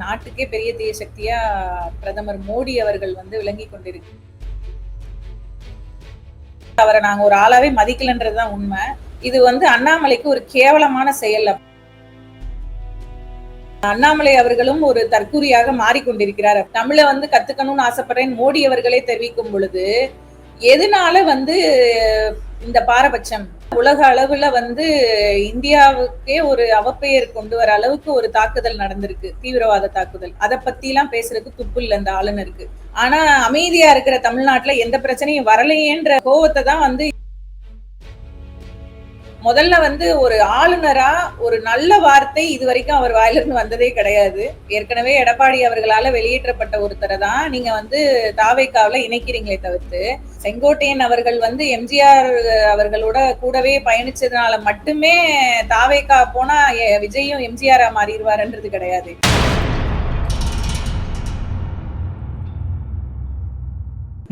நாட்டுக்கே பெரிய தீய சக்தியா பிரதமர் மோடி அவர்கள் விளங்கி கொண்டிருக்கு. அவரை நாங்க ஒரு ஆளாவே மதிக்கலன்றதுதான் உண்மை. இது அண்ணாமலைக்கு ஒரு கேவலமான செயல். அண்ணாமலை அவர்களும் ஒரு தற்கூரியாக மாறிக்கொண்டிருக்கிறார். தமிழை கத்துக்கணும்னு ஆசைப்படுறேன் மோடி அவர்களே தெரிவிக்கும் பொழுது எதனால இந்த பாரபட்சம்? உலக அளவுல இந்தியாவுக்கே ஒரு அவப்பெயர் கொண்டு வர அளவுக்கு ஒரு தாக்குதல் நடந்திருக்கு, தீவிரவாத தாக்குதல். அதை பத்தி எல்லாம் பேசுறதுக்கு துப்பு இல்லை இந்த ஆளுநருக்கு. ஆனா அமைதியா இருக்கிற தமிழ்நாட்டுல எந்த பிரச்சனையும் வரலையேன்ற கோவத்தை தான் முதல்ல ஒரு ஆளுநரா ஒரு நல்ல வார்த்தை இதுவரைக்கும் அவர் வாயிலிருந்து வந்ததே கிடையாது. ஏற்கனவே எடப்பாடி அவர்களால வெளியேற்றப்பட்ட ஒருத்தரை தான் நீங்க தாவேக்காவில இணைக்கிறீங்களே தவிர்த்து, செங்கோட்டையன் அவர்கள் எம்ஜிஆர் அவர்களோட கூடவே பயணிச்சதுனால மட்டுமே தாவேக்கா போனா விஜயும் எம்ஜிஆரா மாறிடுவாருன்றது கிடையாது.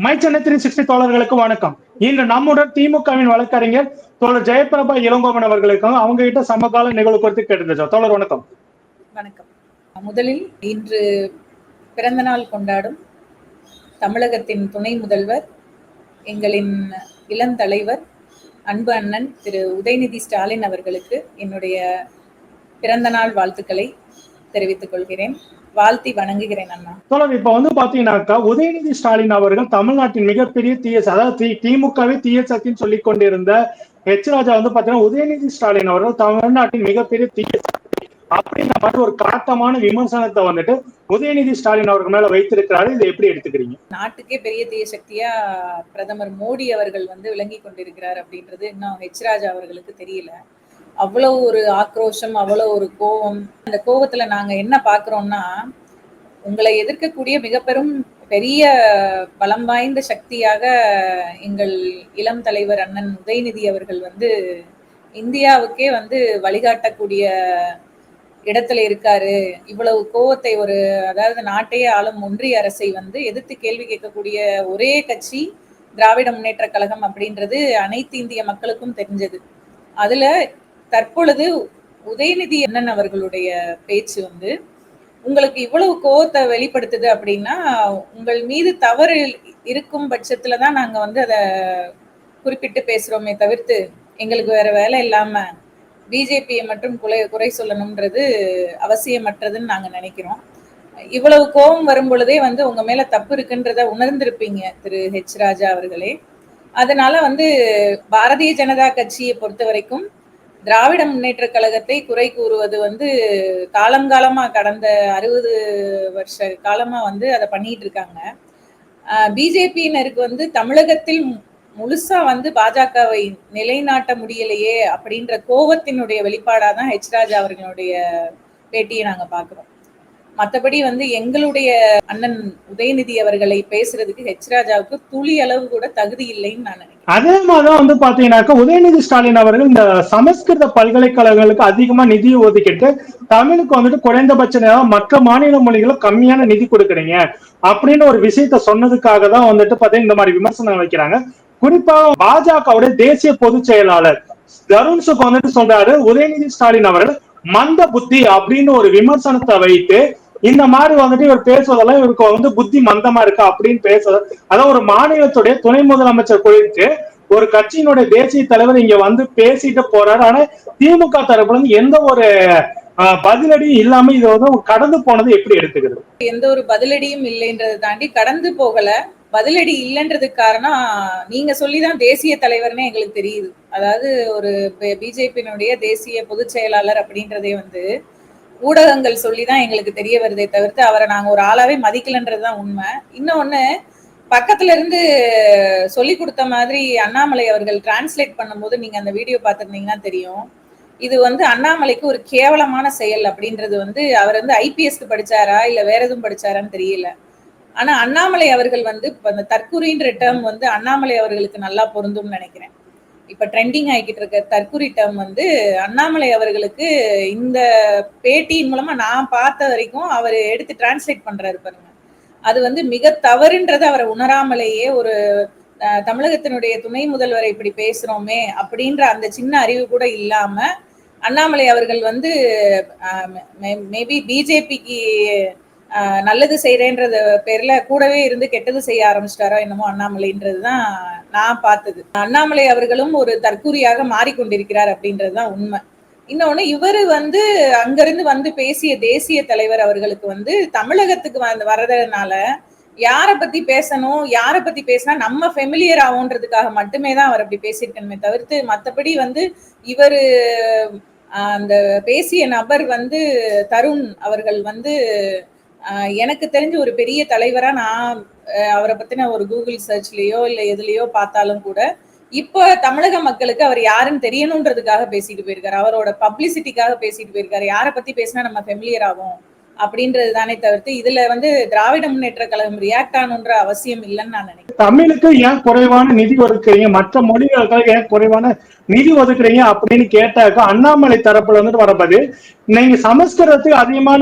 மை சென்னை 360 தோழர்களுக்கு வணக்கம். இன்று நம்முடன் திமுகவின் வழக்கறிஞர் தோழர் ஜெயபிரபா இளங்கோவன் அவர்களுக்கும் அவங்க கிட்ட சமகால நிகழ்வு குறித்து கேட்டு. தோழர் வணக்கம். வணக்கம். முதலில் இன்று பிறந்த நாள் கொண்டாடும் தமிழகத்தின் துணை முதல்வர், எங்களின் இளம் தலைவர், அன்பு அண்ணன் திரு உதயநிதி ஸ்டாலின் அவர்களுக்கு என்னுடைய பிறந்த நாள் வாழ்த்துக்களை தெரிவித்துக் கொள்கிறேன். வாழ்த்தி வணங்குகிறேன் அண்ணா. இப்ப பாத்தீங்கன்னாக்கா உதயநிதி ஸ்டாலின் அவர்கள் தமிழ்நாட்டின் மிகப்பெரிய தீய, அதாவது திமுகவே தீய சக்தின்னு சொல்லிக் கொண்டிருந்த ஹெச் ராஜா பாத்தீங்கன்னா உதயநிதி ஸ்டாலின் அவர்கள் தமிழ்நாட்டின் மிகப்பெரிய தீய சக்தி அப்படின்ற மாதிரி ஒரு காட்டமான விமர்சனத்தை உதயநிதி ஸ்டாலின் அவர்கள் மேல வைத்திருக்கிறாரு. இதை எப்படி எடுத்துக்கிறீங்க? நாட்டுக்கே பெரிய தீய சக்தியா பிரதமர் மோடி அவர்கள் விளங்கி கொண்டிருக்கிறார் அப்படின்றது இன்னும் ஹெச் ராஜா அவர்களுக்கு தெரியல. அவ்வளவு ஒரு ஆக்ரோஷம், அவ்வளவு ஒரு கோபம். அந்த கோபத்துல நாங்க என்ன பாக்குறோம்னா, உங்களை எதிர்க்கக்கூடிய மிக பெரிய பலம் வாய்ந்த சக்தியாக எங்கள் இளம் தலைவர் அண்ணன் உதயநிதி அவர்கள் இந்தியாவுக்கே வழிகாட்டக்கூடிய இடத்துல இருக்காரு. இவ்வளவு கோவத்தை அதாவது நாட்டையே ஆளும் ஒன்றிய அரசை எதிர்த்து கேள்வி கேட்கக்கூடிய ஒரே கட்சி திராவிட முன்னேற்ற கழகம் அப்படின்றது அனைத்து இந்திய மக்களுக்கும் தெரிஞ்சது. அதுல தற்பொழுது உதயநிதி அண்ணன் அவர்களுடைய பேச்சு உங்களுக்கு இவ்வளவு கோவத்தை வெளிப்படுத்துது அப்படின்னா, உங்கள் மீது தவறு இருக்கும் பட்சத்துலதான் நாங்க அதை குறிப்பிட்டு பேசுறோமே தவிர்த்து, எங்களுக்கு வேற வேலை இல்லாம பிஜேபியை மட்டும் குறை சொல்லணும்ன்றது அவசியமற்றதுன்னு நாங்க நினைக்கிறோம். இவ்வளவு கோபம் வரும் பொழுதே உங்க மேல தப்பு இருக்குன்றத உணர்ந்திருப்பீங்க திரு ஹெச் ராஜா அவர்களே. அதனால பாரதிய ஜனதா கட்சியை பொறுத்த வரைக்கும் திராவிட முன்னேற்ற கழகத்தை குறை கூறுவது காலங்காலமா, கடந்த 60 வருஷ காலமா அதை பண்ணிட்டு இருக்காங்க. பிஜேபியினருக்கு தமிழகத்தில் முழுசா பாஜகவை நிலைநாட்ட முடியலையே அப்படின்ற கோபத்தினுடைய வெளிப்பாடாதான் ஹெச் ராஜா அவர்களுடைய பேட்டியை நாங்க பாக்குறோம். மற்றபடி எங்களுடைய அண்ணன் உதயநிதி அவர்களை பேசுறதுக்கு ஹெச் ராஜாவுக்கு துளி அளவு கூட தகுதி இல்லைன்னு நான் நினைக்கிறேன். அதே மாதிரிதான் பாத்தீங்கன்னாக்கா உதயநிதி ஸ்டாலின் அவர்கள் இந்த சமஸ்கிருத பல்கலைக்கழகங்களுக்கு அதிகமா நிதி ஒதுக்கிட்டு தமிழுக்கு குறைந்தபட்ச நேரம் மற்ற மாநில மொழிகளும் கம்மியான நிதி கொடுக்குறீங்க அப்படின்னு ஒரு விஷயத்த சொன்னதுக்காக தான் பாத்தீங்கன்னா இந்த மாதிரி விமர்சனம் வைக்கிறாங்க. குறிப்பா பாஜகவுடைய தேசிய பொதுச் செயலாளர் தருண் சுக் சொல்றாரு, உதயநிதி ஸ்டாலின் அவர்கள் மந்த புத்தி அப்படின்னு ஒரு விமர்சனத்தை வைத்து இந்த மாதிரி இவர் பேசுவதெல்லாம் இவருக்கு புத்தி மந்தமா இருக்கா அப்படின்னு பேசுறது. அதாவது ஒரு மாநிலத்துடைய துணை முதலமைச்சர் குறித்து ஒரு கட்சியினுடைய தேசிய தலைவர் இங்க பேசிட்டு போறாரு. ஆனா திமுக தரப்புல எந்த ஒரு பதிலடியும் இல்லாம இது கடந்து போனது எப்படி எடுத்துக்கிறது? எந்த ஒரு பதிலடியும் இல்லைன்றதை தாண்டி கடந்து போகல. பதிலடி இல்லைன்றதுக்கு காரணம் நீங்க சொல்லிதான் தேசிய தலைவர்னே எங்களுக்கு தெரியுது. அதாவது ஒரு பிஜேபியினுடைய தேசிய பொதுச் செயலாளர் அப்படின்றதே ஊடகங்கள் சொல்லிதான் எங்களுக்கு தெரிய வருதே தவிர்த்து அவரை நாங்க ஒரு ஆளாவே மதிக்கலன்றதுதான் உண்மை. இன்னொன்னு, பக்கத்துல இருந்து சொல்லி கொடுத்த மாதிரி அண்ணாமலை அவர்கள் டிரான்ஸ்லேட் பண்ணும்போது நீங்க அந்த வீடியோ பார்த்திருந்தீங்கன்னா தெரியும். இது அண்ணாமலைக்கு ஒரு கேவலமான செயல் அப்படின்றது அவர் ஐபிஎஸ்க்கு படிச்சாரா இல்ல வேற எதுவும் படிச்சாரான்னு தெரியல. ஆனா அண்ணாமலை அவர்கள் அந்த தற்குறின்ற டேர்ம் அண்ணாமலை அவர்களுக்கு நல்லா பொருந்தும்னு நினைக்கிறேன். இப்ப ட்ரெண்டிங் ஆகிக்கிட்டு இருக்க தற்குறி டேர்ம் அண்ணாமலை அவர்களுக்கு இந்த பேட்டியின் மூலமா நான் பார்த்த வரைக்கும் அவர் எடுத்து டிரான்ஸ்லேட் பண்றாரு பாருங்க. அது மிக தவறுன்றதை அவரை உணராமலேயே ஒரு தமிழகத்தினுடைய துணை முதல்வரை இப்படி பேசுறோமே அப்படின்ற அந்த சின்ன அறிவு கூட இல்லாம அண்ணாமலை அவர்கள் வந்து மேபி பிஜேபிக்கு நல்லது செய்யறேன்றது பேர்ல கூடவே இருந்து கெட்டது செய்ய ஆரம்பிச்சிட்டாரோ என்னமோ அண்ணாமலைன்றதுதான் நான் பார்த்தது. அண்ணாமலை அவர்களும் ஒரு தற்கூரியாக மாறிக்கொண்டிருக்கிறார் அப்படின்றதுதான் உண்மை. இன்னொன்னு, இவரு வந்து அங்கிருந்து வந்து பேசிய தேசிய தலைவர் அவர்களுக்கு வந்து தமிழகத்துக்கு வர்றதுனால யார பத்தி பேசணும், யார பத்தி பேசினா நம்ம ஃபெமிலியர் ஆகும்ன்றதுக்காக மட்டுமே தான் அவர் அப்படி பேசியிருக்கணுமே தவிர்த்து, மற்றபடி வந்து இவரு அந்த பேசிய நபர் வந்து தருண் அவர்கள் வந்து எனக்கு தெரிஞ்ச ஒரு பெரிய தலைவரா நான் அவரை பத்தின ஒரு கூகுள் சர்ச்லயோ இல்ல எதுலயோ பார்த்தாலும் கூட இப்ப தமிழக மக்களுக்கு அவர் யாருன்னு தெரியணுன்றதுக்காக பேசிட்டு போயிருக்காரு. அவரோட பப்ளிசிட்டிக்காக பேசிட்டு போயிருக்காரு. யாரை பத்தி பேசினா நம்ம ஃபெமிலியர் ஆகும் அப்படின்றது தானே தவிர்த்து இதுல வந்து திராவிட முன்னேற்ற கழகம் ரியாக்ட் ஆகணுன்ற அவசியம் இல்லைன்னு நான் நினைக்கிறேன். தமிழுக்கு ஏன் குறைவான நிதி ஒதுக்குறீங்க, மற்ற மொழிகளுக்கு ஏன் குறைவான நிதி ஒதுக்குறீங்க அப்படின்னு கேட்டாக்க அண்ணாமலை தரப்புல வந்துட்டு வரப்பது, நீங்க சமஸ்கிருதத்துக்கு அதிகமான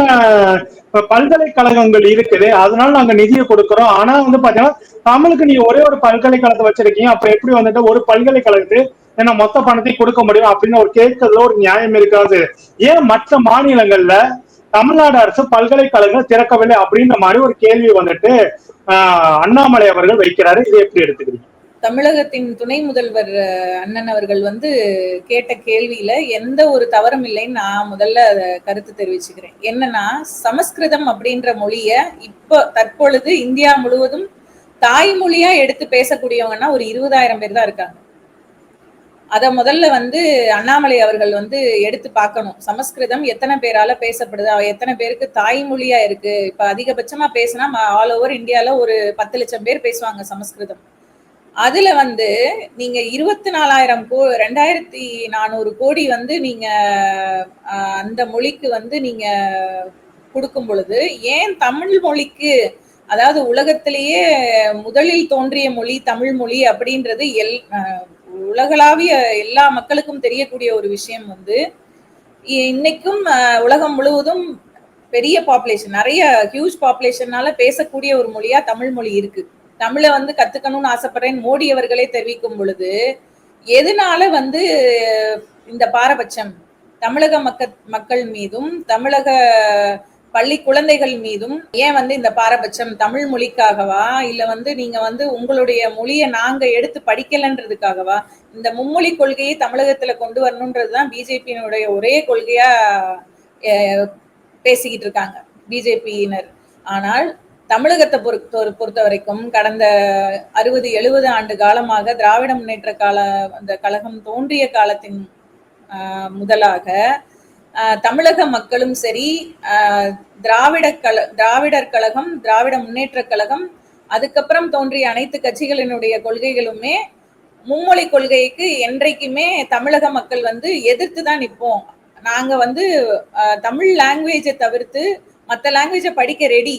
பல்கலைக்கழகங்கள் இருக்குது, அதனால நாங்க நிதியை கொடுக்கிறோம். ஆனா வந்து பாத்தீங்கன்னா தமிழுக்கு நீங்க ஒரே ஒரு பல்கலைக்கழகத்தை வச்சிருக்கீங்க, அப்ப எப்படி வந்துட்டு ஒரு பல்கலைக்கழகத்துக்கு ஏன்னா மொத்த பணத்தை கொடுக்க முடியும் அப்படின்னு ஒரு கேட்கறதுல ஒரு நியாயம் இருக்காது. ஏன் மற்ற மாநிலங்கள்ல தமிழ்நாடு அரசு பல்கலைக்கழகங்கள் திறக்கவில்லை அப்படின்ற மாதிரி ஒரு கேள்வி வந்துட்டு அண்ணாமலை அவர்கள் வைக்கிறாரு. இதை எப்படி எடுத்துக்கிறீங்க? தமிழகத்தின் துணை முதல்வர் அண்ணன் அவர்கள் வந்து கேட்ட கேள்வியில எந்த ஒரு தவறும் இல்லைன்னு நான் முதல்ல கருத்து தெரிவிச்சுக்கிறேன். என்னன்னா, சமஸ்கிருதம் அப்படின்ற மொழிய இப்ப தற்பொழுது இந்தியா முழுவதும் தாய்மொழியா எடுத்து பேசக்கூடியவங்கன்னா ஒரு 20,000 பேர் தான் இருக்காங்க. அத முதல்ல வந்து அண்ணாமலை அவர்கள் வந்து எடுத்து பார்க்கணும். சமஸ்கிருதம் எத்தனை பேரால பேசப்படுது, எத்தனை பேருக்கு தாய்மொழியா இருக்கு. இப்ப அதிகபட்சமா பேசினா ஆல் ஓவர் இந்தியால ஒரு 10 லட்சம் பேர் பேசுவாங்க சமஸ்கிருதம். அதுல வந்து நீங்க 24,400 கோடி வந்து நீங்க அந்த மொழிக்கு வந்து நீங்க கொடுக்கும் பொழுது ஏன் தமிழ் மொழிக்கு, அதாவது உலகத்திலேயே முதலில் தோன்றிய மொழி தமிழ் மொழி அப்படின்றது உலகளாவிய எல்லா மக்களுக்கும் தெரியக்கூடிய ஒரு விஷயம் வந்து இன்னைக்கும் உலகம் முழுவதும் பெரிய பாப்புலேஷன், நிறைய ஹியூஜ் பாப்புலேஷனால பேசக்கூடிய ஒரு மொழியா தமிழ் மொழி இருக்கு. தமிழை வந்து கத்துக்கணும்னு ஆசைப்படுறேன்னு மோடி அவர்களே தெரிவிக்கும் பொழுது எதனால வந்து இந்த பாரபட்சம் தமிழக மக்கள் மீதும் தமிழக பள்ளி குழந்தைகள் மீதும் ஏன் வந்து இந்த பாரபட்சம்? தமிழ் மொழிக்காகவா, இல்ல வந்து நீங்க வந்து உங்களுடைய மொழியை நாங்க எடுத்து படிக்கலன்றதுக்காகவா? இந்த மும்மொழி கொள்கையை தமிழகத்துல கொண்டு வரணும்ன்றதுதான் பிஜேபியினுடைய ஒரே கொள்கையா பேசிக்கிட்டு இருக்காங்க பிஜேபியினர். ஆனால் தமிழகத்தை பொறுத்த வரைக்கும் கடந்த 60-70 ஆண்டு காலமாக திராவிட முன்னேற்ற அந்த கழகம் தோன்றிய காலத்தின் முதலாக தமிழக மக்களும் சரி, திராவிடர் கழகம், திராவிட முன்னேற்ற கழகம், அதுக்கப்புறம் தோன்றிய அனைத்து கட்சிகளினுடைய கொள்கைகளுமே மும்மொழி கொள்கைக்கு என்றைக்குமே தமிழக மக்கள் வந்து எதிர்த்து தான் நிற்போம். நாங்க வந்து தமிழ் லாங்குவேஜை தவிர்த்து மற்ற லாங்குவேஜை படிக்க ரெடி,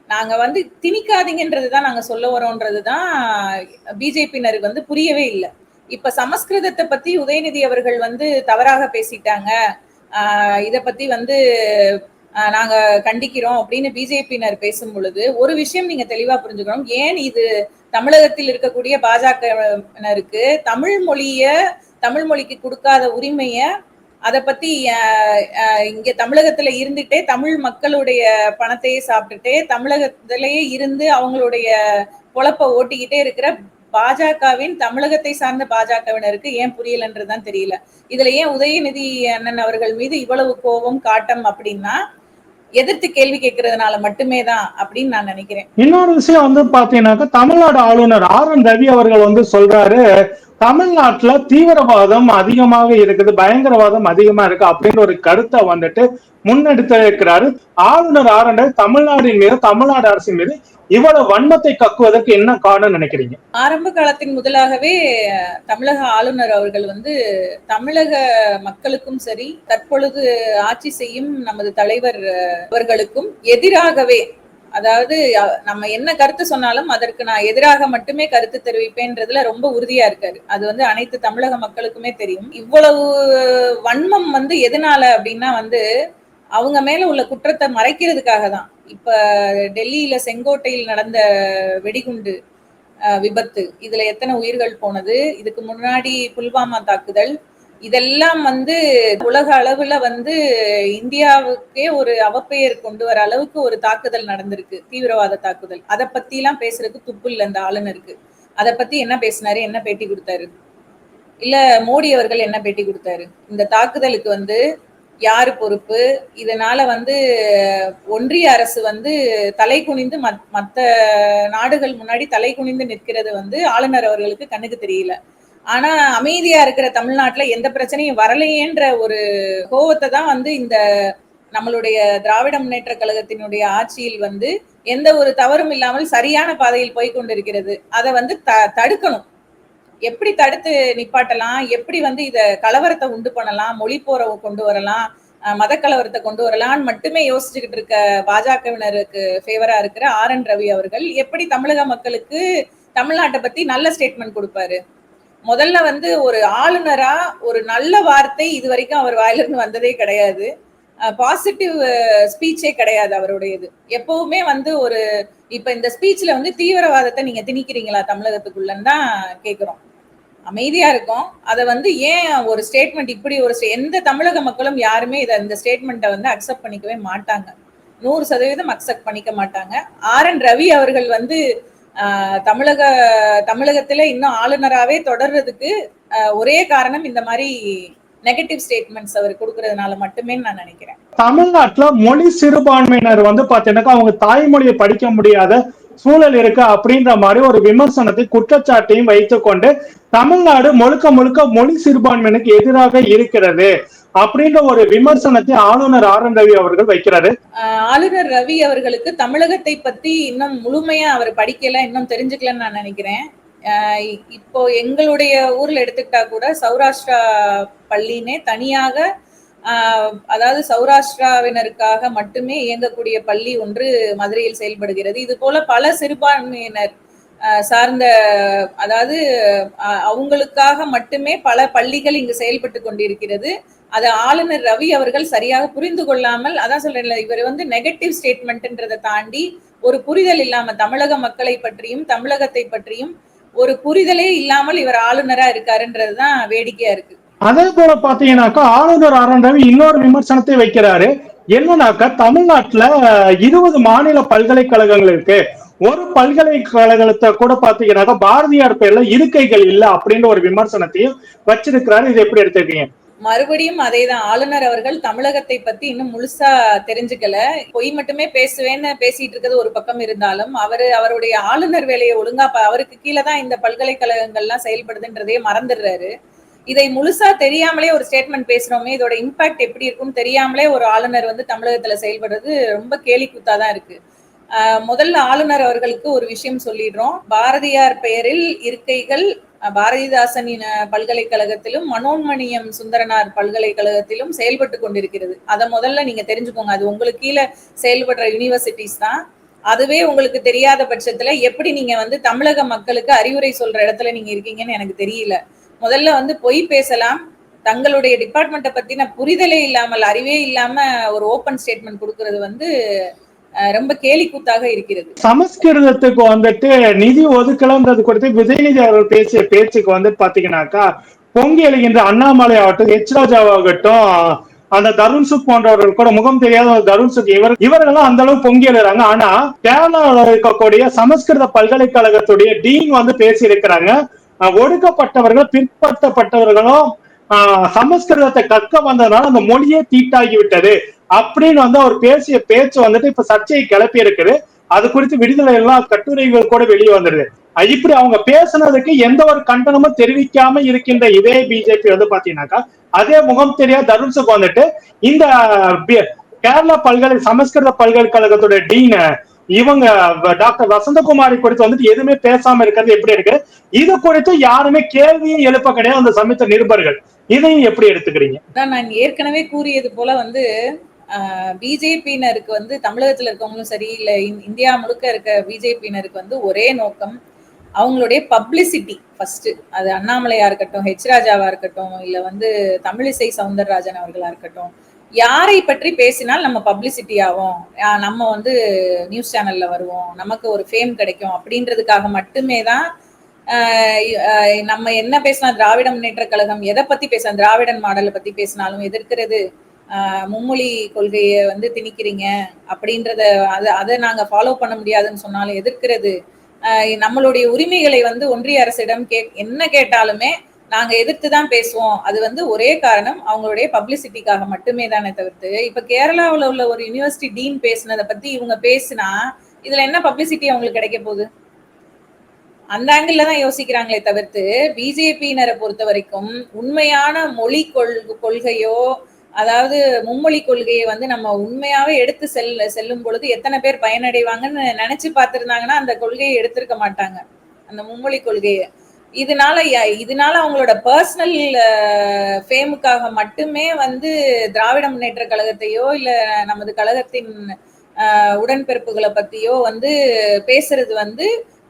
நாங்க வந்து திணிக்காதீங்கன்றதுதான் நாங்க சொல்ல வரோன்றதுதான் பிஜேபியினருக்கு வந்து புரியவே இல்லை. இப்ப சமஸ்கிருதத்தை பத்தி உதயநிதி அவர்கள் வந்து தவறாக பேசிட்டாங்க, இத பத்தி வந்து நாங்க கண்டிக்கிறோம் அப்படின்னு பிஜேபியினர் பேசும் பொழுது ஒரு விஷயம் நீங்க தெளிவா புரிஞ்சுக்கணும். ஏன் இது தமிழகத்தில் இருக்கக்கூடிய பாஜகவினருக்கு தமிழ் மொழிக்கு கொடுக்காத உரிமைய, அதை பத்தி இங்க தமிழகத்துல இருந்துட்டே தமிழ் மக்களுடைய பணத்தையே சாப்பிட்டுட்டே தமிழகத்திலேயே இருந்து அவங்களுடைய பொழப்ப ஓட்டிக்கிட்டே இருக்கிற பாஜகவின் தமிழகத்தை சார்ந்த பாஜகவினருக்கு ஏன் புரியலன்றதுதான் தெரியல. இதுல ஏன் உதயநிதி அண்ணன் அவர்கள் மீது இவ்வளவு கோபம் காட்டம் அப்படின்னா எதிர்த்து கேள்வி கேட்கறதுனால மட்டுமே தான் அப்படின்னு நான் நினைக்கிறேன். இன்னொரு விஷயம் வந்து பாத்தீங்கன்னாக்கா தமிழ்நாடு ஆளுநர் RN ரவி அவர்கள் வந்து சொல்றாரு, தமிழ்நாட்டுல தீவிரவாதம் அதிகமாக இருக்குது, பயங்கரவாதம் அதிகமா இருக்கு அப்படின்ற ஒரு கருத்தை வந்துட்டு முன்னெடுத்து இருக்கிறாரு. ஆளுநர் RN ரவி தமிழ்நாட்டின் மீது, தமிழ்நாடு அரசின் மீது இவ்வளவு வன்மத்தை கக்குவதற்கு என்ன காரணம் நினைக்கிறீங்க? ஆரம்ப காலத்தின் முதலாகவே தமிழக ஆளுநர் அவர்கள் வந்து தமிழக மக்களுக்கும் சரி, தற்பொழுது ஆட்சி செய்யும் நமது தலைவர் அவர்களுக்கும் எதிராகவே, அதாவது நம்ம என்ன கருத்து சொன்னாலும் அதற்கு நான் எதிராக மட்டுமே கருத்து தெரிவிப்பேன்றதுல ரொம்ப உறுதியா இருக்காரு. அது வந்து அனைத்து தமிழக மக்களுக்குமே தெரியும். இவ்வளவு வன்மம் வந்து எதனால அப்படின்னா வந்து அவங்க மேல உள்ள குற்றத்தை மறைக்கிறதுக்காக தான். இப்ப டெல்லியில செங்கோட்டையில் நடந்த வெடிகுண்டு விபத்து, இதுல எத்தனை உயிர்கள் போனது, இதுக்கு முன்னாடி புல்வாமா தாக்குதல், இதெல்லாம் வந்து உலக அளவுல வந்து இந்தியாவுக்கே ஒரு அவப்பெயர் கொண்டு வர அளவுக்கு ஒரு தாக்குதல் நடந்திருக்கு, தீவிரவாத தாக்குதல். அதை பத்தி எல்லாம் பேசுறதுக்கு துப்பு இல்லை இந்த ஆளுநருக்கு. அதை பத்தி என்ன பேசினாரு, என்ன பேட்டி கொடுத்தாரு, இல்ல மோடி அவர்கள் என்ன பேட்டி கொடுத்தாரு? இந்த தாக்குதலுக்கு வந்து யாரு பொறுப்பு? இதனால வந்து ஒன்றிய அரசு வந்து தலை குனிந்து மத்த நாடுகள் முன்னாடி தலை குனிந்து நிற்கிறது வந்து ஆளுநர் அவர்களுக்கு கண்ணுக்கு தெரியல. ஆனா அமைதியா இருக்கிற தமிழ்நாட்டுல எந்த பிரச்சனையும் வரலையேன்ற ஒரு கோவத்தை தான் வந்து இந்த நம்மளுடைய திராவிட முன்னேற்ற கழகத்தினுடைய ஆட்சியில் வந்து எந்த ஒரு தவறும் இல்லாமல் சரியான பாதையில் போய் கொண்டிருக்கிறது. அதை வந்து தடுக்கணும். எப்படி தடுத்து நிப்பாட்டலாம், எப்படி வந்து இத கலவரத்தை உண்டு பண்ணலாம், மொழி போரை கொண்டு வரலாம், மத கலவரத்தை கொண்டு வரலாம்னு மட்டுமே யோசிச்சுக்கிட்டு இருக்க பாஜகவினருக்கு ஃபேவரா இருக்கிற RN ரவி அவர்கள் எப்படி தமிழக மக்களுக்கு தமிழ்நாட்டை பத்தி நல்ல ஸ்டேட்மெண்ட் கொடுப்பாரு? முதல்ல வந்து ஒரு ஆளுநரா ஒரு நல்ல வார்த்தை இது வரைக்கும் அவர் வாயிலிருந்து வந்ததே கிடையாது. பாசிட்டிவ் ஸ்பீச்சே கிடையாது அவருடையது. எப்பவுமே வந்து ஒரு இப்ப இந்த ஸ்பீச்ல வந்து தீவிரவாதத்தை நீங்க திணிக்கிறீங்களா தமிழகத்துக்குள்ளன்னு தான் கேக்குறோம். அமைதியா இருக்கும். அதை வந்து ஏன் ஒரு ஸ்டேட்மெண்ட் இப்படி ஒரு எந்த தமிழக மக்களும் யாருமே இந்த ஸ்டேட்மெண்ட்டை வந்து அக்செப்ட் பண்ணிக்கவே மாட்டாங்க. 100% அக்செப்ட் பண்ணிக்க மாட்டாங்க. RN ரவி அவர்கள் வந்து தமிழகத்துல இன்னும் ஆளுநராகவே தொடர்றதுக்கு ஒரே காரணம் இந்த மாதிரி நெகட்டிவ் ஸ்டேட்மெண்ட்ஸ் அவர் கொடுக்கறதுனால மட்டுமே நான் நினைக்கிறேன். தமிழ்நாட்டுல மொழி சிறுபான்மையினர் வந்து பாத்தீங்கன்னா அவங்க தாய்மொழியை படிக்க முடியாத சூழல் இருக்கு அப்படின்ற மாதிரி ஒரு விமர்சனத்தை குற்றச்சாட்டையும் வைத்துக்கொண்டு தமிழ்நாடு முழுக்க முழுக்க மொழி சிறுபான்மையினருக்கு எதிராக இருக்கிறது அப்படின்ற ஒரு விமர்சனத்தை ஆளுநர் RN ரவி அவர்கள் வைக்கிறாரு. ஆளுநர் ரவி அவர்களுக்கு தமிழகத்தை பத்தி இன்னும் முழுமையா அவர் படிக்கல, இன்னும் தெரிஞ்சுக்கலன்னு நான் நினைக்கிறேன். இப்போ எங்களுடைய ஊர்ல எடுத்துக்கிட்டா கூட சௌராஷ்டிரா பள்ளினே தனியாக, அதாவது சௌராஷ்டிராவினருக்காக மட்டுமே இயங்கக்கூடிய பள்ளி ஒன்று மதுரையில் செயல்படுகிறது. இது போல பல சிறுபான்மையினர் சார்ந்த, அதாவது அவங்களுக்காக மட்டுமே பல பள்ளிகள் இங்கு செயல்பட்டு கொண்டிருக்கிறது. அதை ஆளுநர் ரவி அவர்கள் சரியாக புரிந்து கொள்ளாமல், அதான் சொல்றேன்ல, இவர் வந்து நெகட்டிவ் ஸ்டேட்மெண்ட்ன்றதை தாண்டி ஒரு புரிதல் இல்லாம தமிழக மக்களை பற்றியும் தமிழகத்தை பற்றியும் ஒரு புரிதலே இல்லாமல் இவர் ஆளுநரா இருக்காருன்றதுதான் வேடிக்கையா இருக்கு. அதே போல பாத்தீங்கன்னாக்கா ஆளுநர் RN ரவி இன்னொரு விமர்சனத்தை வைக்கிறாரு. என்னன்னாக்கா தமிழ்நாட்டுல 20 மாநில பல்கலைக்கழகங்கள் இருக்கு. ஒரு பல்கலைக்கழகத்தை கூட பாத்தீங்கன்னாக்கா பாரதியார் பேர்ல இருக்கைகள் இல்ல அப்படின்ற ஒரு விமர்சனத்தையும் வச்சிருக்கிறாரு. இது எப்படி எடுத்துக்கீங்க? மறுபடியும் அதேதான். ஆளுநர் அவர்கள் தமிழகத்தை பத்தி இன்னும் முழுசா தெரிஞ்சுக்கல. பொய் மட்டுமே பேசுவேன்னு பேசிட்டு இருக்கிறது ஒரு பக்கம் இருந்தாலும் அவருடைய ஆளுநர் வேலையை ஒழுங்கா அவருக்கு கீழே தான் இந்த பல்கலைக்கழகங்கள்லாம் செயல்படுதுன்றதே மறந்துடுறாரு. இதை முழுசா தெரியாமலே ஒரு ஸ்டேட்மெண்ட் பேசுறோமே, இதோட இம்பாக்ட் எப்படி இருக்கும்னு தெரியாமலே ஒரு ஆளுநர் வந்து தமிழகத்துல செயல்படுறது ரொம்ப கேலி கூத்தாதான் இருக்கு. முதல்ல ஆளுநர் அவர்களுக்கு ஒரு விஷயம் சொல்லிடுறோம். பாரதியார் பெயரில் இருக்கைகள் பாரதிதாசனின் பல்கலைக்கழகத்திலும் மனோன்மணியம் சுந்தரனார் பல்கலைக்கழகத்திலும் செயல்பட்டு கொண்டிருக்கிறது. அதை முதல்ல நீங்க தெரிஞ்சுக்கோங்க. அது உங்களுக்கு கீழே செயல்படுற யூனிவர்சிட்டிஸ் தான். அதுவே உங்களுக்கு தெரியாத பட்சத்துல எப்படி நீங்க வந்து தமிழக மக்களுக்கு அறிவுரை சொல்ற இடத்துல நீங்க இருக்கீங்கன்னு எனக்கு தெரியல. முதல்ல வந்து பொய் பேசலாம், தங்களுடைய டிபார்ட்மெண்ட்டை பத்தின புரிதலே இல்லாமல், அறிவே இல்லாம ஒரு ஓப்பன் ஸ்டேட்மெண்ட் கொடுக்கறது வந்து ரொம்ப கேலி கூத்தாக இருக்கிறது. சமஸ்கிருதத்துக்கு வந்துட்டு நிதி ஒதுக்கலன்றது குறித்து விஜயநிதி அவர்கள் பேசிய பேச்சுக்கு வந்து பாத்தீங்கன்னாக்கா பொங்கி எழுகின்ற அண்ணாமலை ஆகட்டும், ராஜாவாகட்டும், அந்த தருண் சுக் போன்றவர்கள் கூட முகம் தெரியாத தருண் சுக் இவர்கள்லாம் அந்த அளவு பொங்கி எழுறாங்க. ஆனா கேரளாவில் இருக்கக்கூடிய சமஸ்கிருத பல்கலைக்கழகத்துடைய டீன் வந்து பேசி இருக்கிறாங்க. ஒடுக்கப்பட்டவர்கள் பிற்படுத்தப்பட்டவர்களும் சமஸ்கிருதத்தை கற்க வந்ததுனால அந்த மொழியே தீட்டாகி விட்டது அப்படின்னு வந்து அவர் பேசிய பேச்சு வந்துட்டு இப்ப சர்ச்சையை கிளப்பி இருக்குது. அது குறித்து விடுதலை எல்லாம் கட்டுரைகள் கூட வெளியே வந்துடுது. இப்படி அவங்க பேசுனதுக்கு எந்த ஒரு கண்டனமும் தெரிவிக்காம இருக்கின்ற இதே பிஜேபி வந்து பாத்தீங்கன்னாக்கா அதே முகம் தெரியாத தருண்சுக்கு வந்துட்டு இந்த கேரளா சமஸ்கிருத பல்கலைக்கழகத்துடைய டீன இவங்க டாக்டர் வசந்தகுமாரி குறித்து வந்துட்டு எதுவுமே பேசாம இருக்கிறது எப்படி இருக்கு? இது குறித்து யாருமே கேள்வியும் எழுப்ப கிடையாது அந்த சமயத்த நிருபர்கள். இதையும் எப்படி எடுத்துக்கிறீங்க? நான் ஏற்கனவே கூறியது போல வந்து பிஜேபியினருக்கு வந்து தமிழகத்துல இருக்கவங்களும் சரி, இல்ல இந்தியா முழுக்க இருக்க பிஜேபியினருக்கு வந்து ஒரே நோக்கம், அவங்களுடைய பப்ளிசிட்டி ஃபர்ஸ்ட். அது அண்ணாமலையா இருக்கட்டும், ராஜாவா இருக்கட்டும், இல்ல வந்து தமிழிசை சவுந்தரராஜன் அவர்களா இருக்கட்டும், யாரை பற்றி பேசினால் நம்ம பப்ளிசிட்டி ஆகும், நம்ம வந்து நியூஸ் சேனல்ல வருவோம், நமக்கு ஒரு ஃபேம் கிடைக்கும் அப்படின்றதுக்காக மட்டுமே தான் நம்ம என்ன பேசினா திராவிட முன்னேற்ற கழகம் எதை பத்தி பேச திராவிடன் மாடலை பத்தி பேசினாலும் எதிர்க்கிறது, மும்மொழி கொள்கையை வந்து திணிக்கிறீங்க அப்படின்றத அதை நாங்க ஃபாலோ பண்ண முடியாதுன்னு சொன்னாலும் எதிர்க்கிறது, நம்மளுடைய உரிமைகளை வந்து ஒன்றிய அரசிடம் என்ன கேட்டாலுமே நாங்க எதிர்த்து தான் பேசுவோம். அது வந்து ஒரே காரணம் அவங்களுடைய பப்ளிசிட்டிக்காக மட்டுமே தானே தவிர்த்து, இப்ப கேரளாவில் உள்ள ஒரு யூனிவர்சிட்டி டீன் பேசினதை பத்தி இவங்க பேசினா இதுல என்ன பப்ளிசிட்டி அவங்களுக்கு கிடைக்க போகுது? அந்த ஆங்கிள் தான் யோசிக்கிறாங்களே தவிர்த்து, பிஜேபியினரை பொறுத்த வரைக்கும் உண்மையான மொழி கொள்கையோ, அதாவது மும்மொழி கொள்கையை வந்து நம்ம உண்மையாவே எடுத்து செல்லும் பொழுது எத்தனை பேர் பயனடைவாங்கன்னு நினைச்சு பார்த்திருந்தாங்கன்னா அந்த கொள்கையை எடுத்திருக்க மாட்டாங்க, அந்த மும்மொழி கொள்கையை. இதனால அவங்களோட பர்சனல் ஃபேமுக்காக மட்டுமே வந்து திராவிட முன்னேற்ற கழகத்தையோ இல்ல நமது கழகத்தின் உடன்பிறப்புகளை பத்தியோ வந்து பேசுறது வந்து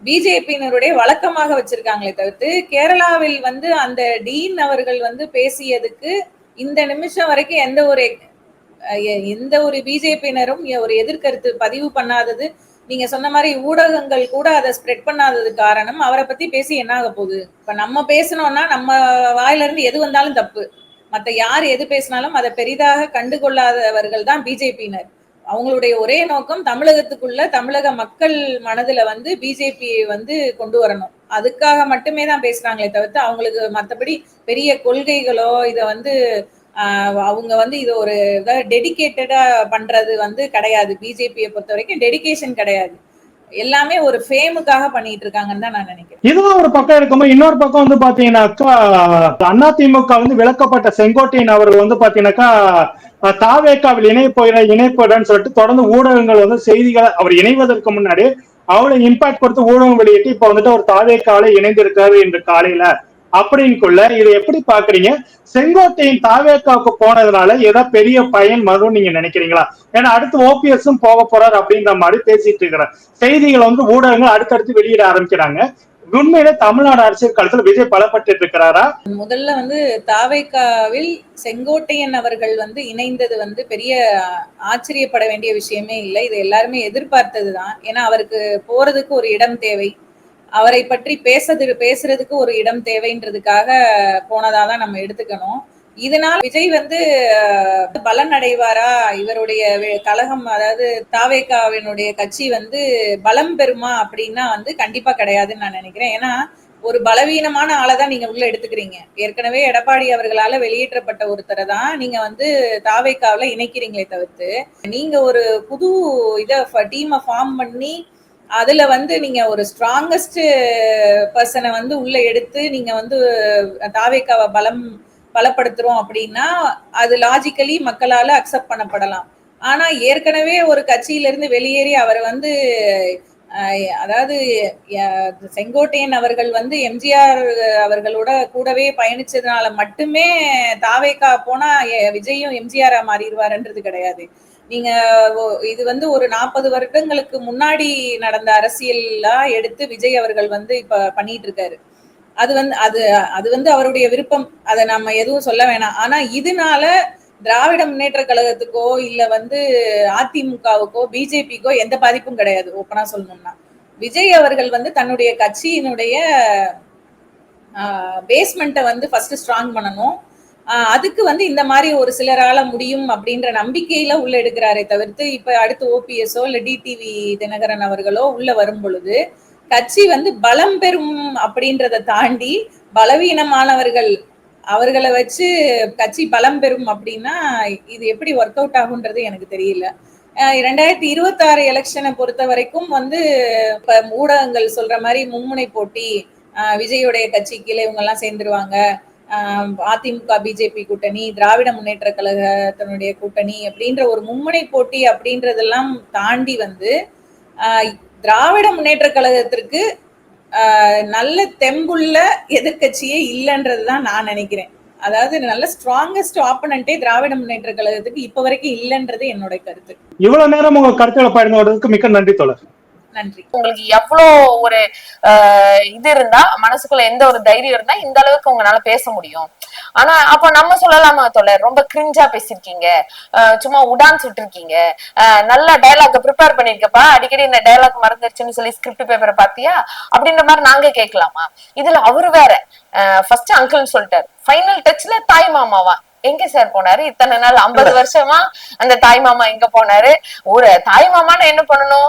பிஜேபியினருடைய வழக்கமாக வச்சிருக்காங்களே தவிர்த்து, கேரளாவில் வந்து அந்த டீன் அவர்கள் வந்து பேசியதுக்கு இந்த நிமிஷம் வரைக்கும் எந்த ஒரு பிஜேபியினரும் ஒரு எதிர்கருத்து பதிவு பண்ணாதது, நீங்க சொன்ன மாதிரி ஊடகங்கள் கூட அதை ஸ்ப்ரெட் பண்ணாதது காரணம். அவரை பத்தி பேசி என்ன ஆக போகுது? இப்ப நம்ம பேசணும்னா நம்ம வாயில இருந்து எது வந்தாலும் தப்பு, மத்த யார் எது பேசினாலும் அதை பெரிதாக கண்டுகொள்ளாதவர்கள் தான் பிஜேபியினர். அவங்களுடைய ஒரே நோக்கம் தமிழகத்துக்குள்ள தமிழக மக்கள் மனதுல வந்து பிஜேபியை வந்து கொண்டு வரணும், அதுக்காக மட்டுமே தான் பேசுறாங்களே தவிர்த்து அவங்களுக்கு மற்றபடி பெரிய கொள்கைகளோ இதை வந்து அவங்க வந்து இது ஒரு டெடிகேட்டடா பண்றது வந்து கிடையாது. பிஜேபியை பொறுத்த வரைக்கும் டெடிகேஷன் கிடையாது, எல்லாமே ஒரு ஃபேமுக்காக பண்ணிட்டு இருக்காங்கன்னு தான் நான் நினைக்கிறேன். இதுவும் ஒரு பக்கம் இருக்கும்போது இன்னொரு பக்கம் வந்து பாத்தீங்கன்னாக்கா அதிமுக வந்து விளக்கப்பட்ட செங்கோட்டையன் அவர்கள் வந்து பாத்தீங்கன்னாக்கா தாவேக்காவில் இணைப்புடன் சொல்லிட்டு தொடர்ந்து ஊடகங்கள் வந்து செய்திகளை அவர் இணைவதற்கு முன்னாடி அவ்வளவு இம்பாக்ட் கொடுத்து ஊடகம் வெளியிட்டு இப்ப வந்துட்டு ஒரு தாவேக்காவில இணைந்திருக்காரு என்று காலையில அப்படின்னுக்குள்ள இதை எப்படி பாக்குறீங்க? செங்கோட்டையின் தாவேக்காவுக்கு போனதுனால ஏதாவது பெரிய பயன் வரும் நீங்க நினைக்கிறீங்களா? ஏன்னா அடுத்து ஓபிஎஸும் போக போறாரு அப்படின்ற மாதிரி பேசிட்டு இருக்கிற செய்திகளை வந்து ஊடகங்கள் அடுத்தடுத்து வெளியிட ஆரம்பிக்கிறாங்க. உண்மையிலே தமிழ்நாடு அரசியல் களத்தில் விஜய் பலப்பட்டு இருக்கிறாரா? முதல்ல வந்து தாவேக்காவில் செங்கோட்டையன் அவர்கள் வந்து இணைந்தது வந்து பெரிய ஆச்சரியப்பட வேண்டிய விஷயமே இல்லை, இது எல்லாருமே எதிர்பார்த்ததுதான். ஏன்னா அவருக்கு போறதுக்கு ஒரு இடம் தேவை, அவரை பற்றி பேசுறதுக்கு ஒரு இடம் தேவைன்றதுக்காக போனதாதான் நம்ம எடுத்துக்கணும். இதனால் விஜய் வந்து பலன் அடைவாரா, இவருடைய கழகம் அதாவது தாவேக்காவினுடைய கட்சி வந்து பலம் பெறுமா அப்படின்னா வந்து கண்டிப்பா கிடையாதுன்னு நான் நினைக்கிறேன். ஏன்னா ஒரு பலவீனமான ஆளை தான் நீங்க உள்ள எடுத்துக்கிறீங்க. ஏற்கனவே எடப்பாடி அவர்களால வெளியேற்றப்பட்ட ஒருத்தரை தான் நீங்க வந்து தாவேக்காவில இணைக்கிறீங்களே தவிர்த்து, நீங்க ஒரு புது டீமை ஃபார்ம் பண்ணி அதுல வந்து நீங்க ஒரு ஸ்ட்ராங்கஸ்ட் பர்சனை வந்து உள்ள எடுத்து நீங்க வந்து தாவேக்காவை பலப்படுத்துறோம் அப்படின்னா அது லாஜிக்கலி மக்களால அக்செப்ட் பண்ணப்படலாம். ஆனா ஏற்கனவே ஒரு கட்சியில இருந்து வெளியேறி அவர் வந்து அதாவது செங்கோட்டையன் அவர்கள் வந்து எம்ஜிஆர் அவர்களோட கூடவே பயணிச்சதுனால மட்டுமே தாவேக்கா போனா விஜயும் எம்ஜிஆரா மாறிடுவாருன்றது கிடையாது. நீங்க இது வந்து ஒரு 40 வருடங்களுக்கு முன்னாடி நடந்த அரசியலா எடுத்து விஜய் அவர்கள் வந்து இப்ப பண்ணிட்டு இருக்காரு. அது வந்து அவருடைய விருப்பம், அதை நம்ம எதுவும் சொல்ல வேணாம். ஆனா இதனால திராவிட முன்னேற்ற கழகத்துக்கோ இல்ல வந்து அதிமுகவுக்கோ பிஜேபிக்கோ எந்த பாதிப்பும் கிடையாது. ஓப்பனா சொல்லணும்னா விஜய் அவர்கள் வந்து தன்னுடைய கட்சியினுடைய பேஸ்மெண்ட்டை வந்து ஃபர்ஸ்ட் ஸ்ட்ராங் பண்ணணும். அதுக்கு வந்து இந்த மாதிரி ஒரு சிலரால முடியும் அப்படின்ற நம்பிக்கையில உள்ள எடுக்கிறாரே தவிர்த்து, இப்ப அடுத்து ஓபிஎஸ்ஓ இல்ல டிடிவி தினகரன் அவர்களோ உள்ள வரும் பொழுது கட்சி வந்து பலம் பெறும் அப்படின்றத தாண்டி பலவீனமானவர்கள் அவர்களை வச்சு கட்சி பலம் பெறும் அப்படின்னா இது எப்படி ஒர்க் அவுட் ஆகுன்றது எனக்கு தெரியல. 2026 எலெக்ஷனை பொறுத்த வரைக்கும் வந்து இப்ப ஊடகங்கள் சொல்ற மாதிரி மும்முனை போட்டி, விஜயோடைய கட்சி கீழே இவங்க எல்லாம் சேர்ந்துருவாங்க, அதிமுக பிஜேபி கூட்டணி, திராவிட முன்னேற்ற கழகத்தினுடைய கூட்டணி அப்படின்ற ஒரு மும்முனை போட்டி அப்படின்றதெல்லாம் தாண்டி வந்து திராவிட முன்னேற்ற கழகத்திற்கு நல்ல தெம்புள்ள எதிர்கட்சியே இல்லைன்றதுதான் நான் நினைக்கிறேன். அதாவது நல்ல ஸ்ட்ராங்கஸ்ட் ஆப்பனண்டே திராவிட முன்னேற்ற கழகத்துக்கு இப்ப வரைக்கும் இல்லைன்றது என்னோட கருத்து. இவ்வளவு நேரம் உங்க கருத்துக்களை பகிர்ந்து மிக்க நன்றி தோழர். நன்றி. உங்களுக்கு எவ்வளோ ஒரு இது இருந்தா, மனசுக்குள்ள எந்த ஒரு தைரியம் இருந்தா இந்த அளவுக்கு உங்களால பேச முடியும். ஆனா அப்ப நம்ம சொல்லலாமா தோழர், ரொம்ப கிரிஞ்சா பேசிருக்கீங்க, சும்மா உடான்ஸ் விட்டுருக்கீங்க, நல்ல டயலாக் ப்ரிப்பேர் பண்ணிருக்கப்பா, அடிக்கடி இந்த டயலாக் மறந்துருச்சுன்னு சொல்லி ஸ்கிரிப்ட் பேப்பரை பாத்தியா அப்படின்ற மாதிரி நாங்க கேட்கலாமா? இதுல அவரு வேற ஃபர்ஸ்ட் அங்கிள்னு சொல்லிட்டாரு, ஃபைனல் டச்ல தாய் மாமாவா எங்க சார் போனாரு இத்தனை நாள்? 50 வருஷமா அந்த தாய் மாமா எங்க போனாரு? ஒரு தாய் மாமான்னு என்ன பண்ணணும்?